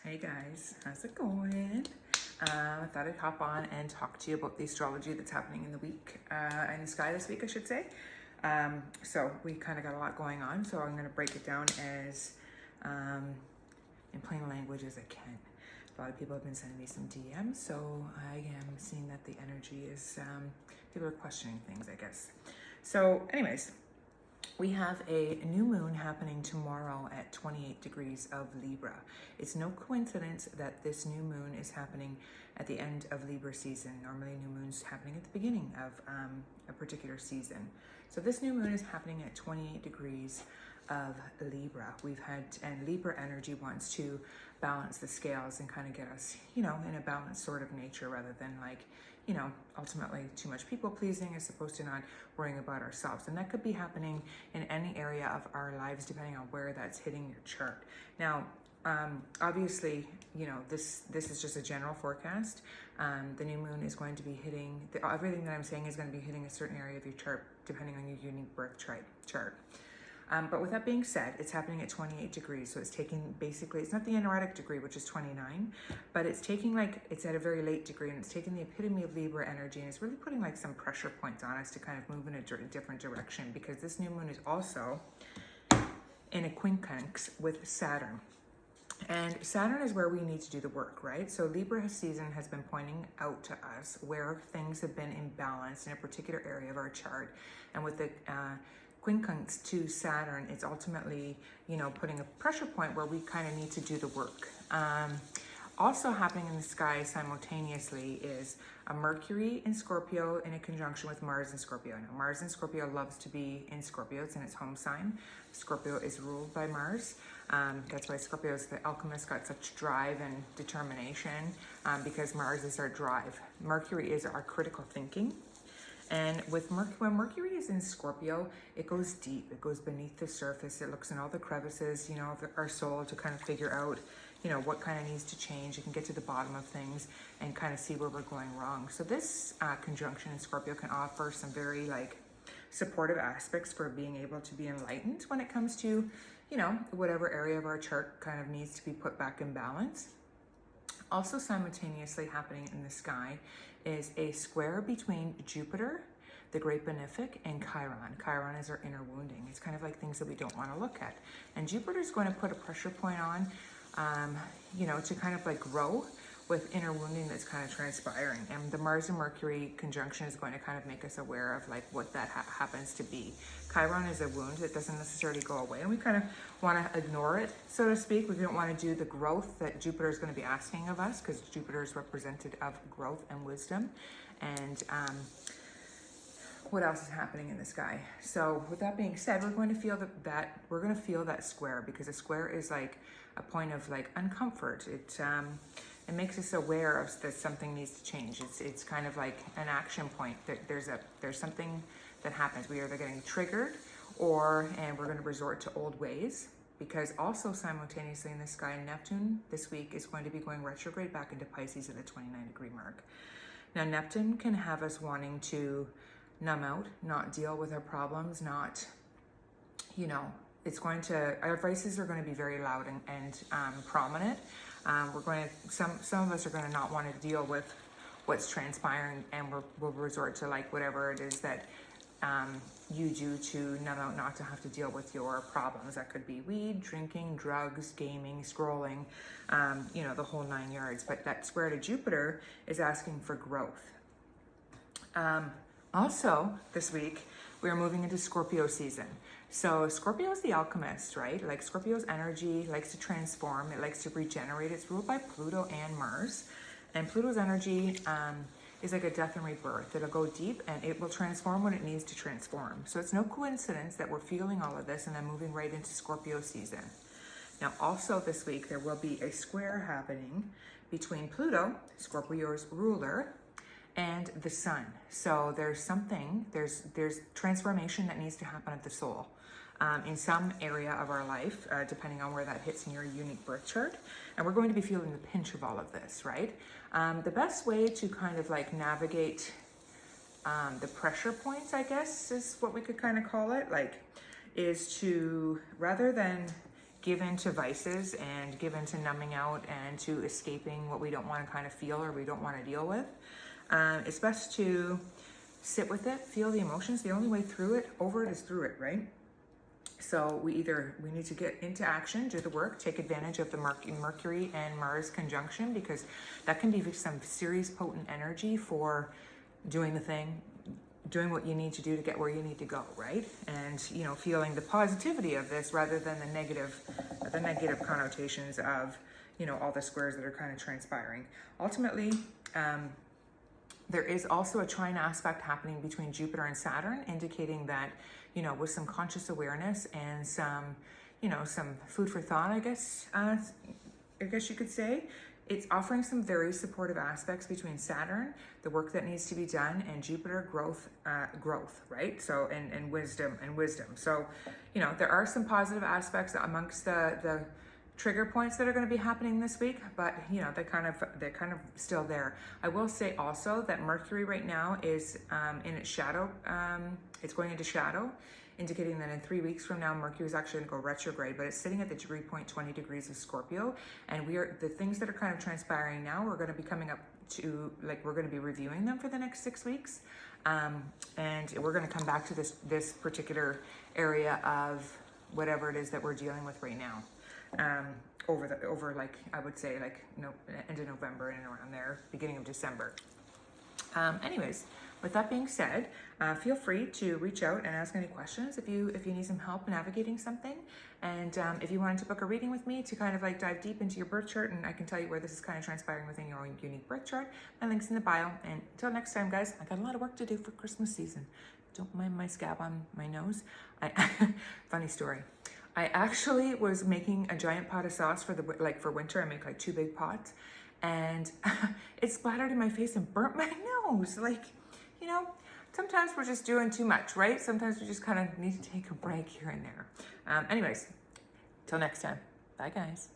Hey guys, how's it going? I thought I'd hop on and talk to you about the astrology that's happening in the week, in the sky this week, I should say. So we kind of got a lot going on, so I'm going to break it down as in plain language as I can. A lot of people have been sending me some DMs, so I am seeing that the energy is, people are questioning things, I guess. So anyways, we have a new moon happening tomorrow at 28 degrees of Libra. It's no coincidence that this new moon is happening at the end of Libra season. Normally new moon's happening at the beginning of a particular season. So this new moon is happening at 28 degrees of Libra. And Libra energy wants to balance the scales and kind of get us, in a balanced sort of nature rather than ultimately too much people pleasing as opposed to not worrying about ourselves. And that could be happening in any area of our lives depending on where that's hitting your chart. Now, obviously, this is just a general forecast. The new moon is going to be hitting, everything that I'm saying is going to be hitting a certain area of your chart depending on your unique birth chart. But with that being said, it's happening at 28 degrees. So it's taking basically, it's not the anoretic degree, which is 29, but it's taking it's at a very late degree and it's taking the epitome of Libra energy and it's really putting some pressure points on us to kind of move in a different direction, because this new moon is also in a quincunx with Saturn. And Saturn is where we need to do the work, right? So Libra season has been pointing out to us where things have been imbalanced in a particular area of our chart. And with the quincunx to Saturn, it's ultimately, putting a pressure point where we kind of need to do the work. Also happening in the sky simultaneously is a Mercury in Scorpio in a conjunction with Mars in Scorpio. Now, Mars in Scorpio loves to be in Scorpio. It's in its home sign. Scorpio is ruled by Mars. That's why Scorpio's the alchemist got such drive and determination, because Mars is our drive. Mercury is our critical thinking. And with when Mercury is in Scorpio, it goes deep. It goes beneath the surface. It looks in all the crevices, of our soul to kind of figure out, what kind of needs to change. It can get to the bottom of things and kind of see where we're going wrong. So this conjunction in Scorpio can offer some very supportive aspects for being able to be enlightened when it comes to, whatever area of our chart kind of needs to be put back in balance. Also simultaneously happening in the sky is a square between Jupiter, the Great Benefic, and Chiron. Chiron is our inner wounding. It's kind of like things that we don't want to look at. And Jupiter is going to put a pressure point on, to kind of grow with inner wounding that's kind of transpiring. And the Mars and Mercury conjunction is going to kind of make us aware of what that happens to be. Chiron is a wound that doesn't necessarily go away, and we kind of want to ignore it, so to speak. We don't want to do the growth that Jupiter is going to be asking of us, because Jupiter is representative of growth and wisdom. And what else is happening in the sky? So with that being said, we're going to feel that square, because a square is a point of uncomfort. It makes us aware of that something needs to change. It's kind of like an action point, that there's something that happens. We are either getting triggered and we're going to resort to old ways, because also simultaneously in the sky, Neptune this week is going to be going retrograde back into Pisces at the 29 degree mark. Now Neptune can have us wanting to numb out, not deal with our problems, our voices are going to be very loud and prominent. Some of us are going to not want to deal with what's transpiring, and we'll resort to whatever it is that you do to numb out, not to have to deal with your problems. That could be weed, drinking, drugs, gaming, scrolling, the whole 9 yards. But that square to Jupiter is asking for growth. Also, this week, we are moving into Scorpio season. So Scorpio is the alchemist, right? Scorpio's energy likes to transform. It likes to regenerate. It's ruled by Pluto and Mars. And Pluto's energy is like a death and rebirth. It'll go deep and it will transform when it needs to transform. So it's no coincidence that we're feeling all of this and then moving right into Scorpio season. Now, also this week, there will be a square happening between Pluto, Scorpio's ruler, and the sun. So there's transformation that needs to happen at the soul in some area of our life, depending on where that hits in your unique birth chart. And we're going to be feeling the pinch of all of this, right? The best way to kind of navigate the pressure points, I guess, is what we could kind of call it, is to, rather than give in to vices and give in to numbing out and to escaping what we don't want to kind of feel or we don't want to deal with. It's best to sit with it, feel the emotions. The only way through it, over it, is through it, right? So we need to get into action, do the work, take advantage of the Mercury and Mars conjunction, because that can be some serious potent energy for doing the thing, doing what you need to do to get where you need to go, right? And, you know, feeling the positivity of this rather than the negative connotations of, you know, all the squares that are kind of transpiring. Ultimately, there is also a trine aspect happening between Jupiter and Saturn, indicating that, you know, with some conscious awareness and some, you know, some food for thought, I guess you could say, it's offering some very supportive aspects between Saturn, the work that needs to be done, and Jupiter, growth, right? So, and wisdom. So, you know, there are some positive aspects amongst the trigger points that are going to be happening this week, but you know, they're kind of still there. I will say also that Mercury right now is in its shadow. It's going into shadow, indicating that in 3 weeks from now, Mercury is actually going to go retrograde, but it's sitting at the degree point 20 degrees of Scorpio. And the things that are kind of transpiring now, we're going to be coming up to, like, we're going to be reviewing them for the next 6 weeks. And we're going to come back to this particular area of whatever it is that we're dealing with right now. Over like, I would say, like, end of November and around there, beginning of December. Anyways, with that being said, feel free to reach out and ask any questions if you need some help navigating something. And if you wanted to book a reading with me to kind of like dive deep into your birth chart, and I can tell you where this is kind of transpiring within your own unique birth chart, my link's in the bio. And until next time, guys, I got a lot of work to do for Christmas season. Don't mind my scab on my nose. Funny story. I actually was making a giant pot of sauce for winter. I make like 2 big pots, and it splattered in my face and burnt my nose. Like, you know, sometimes we're just doing too much, right? Sometimes we just kind of need to take a break here and there. Anyways, till next time. Bye, guys.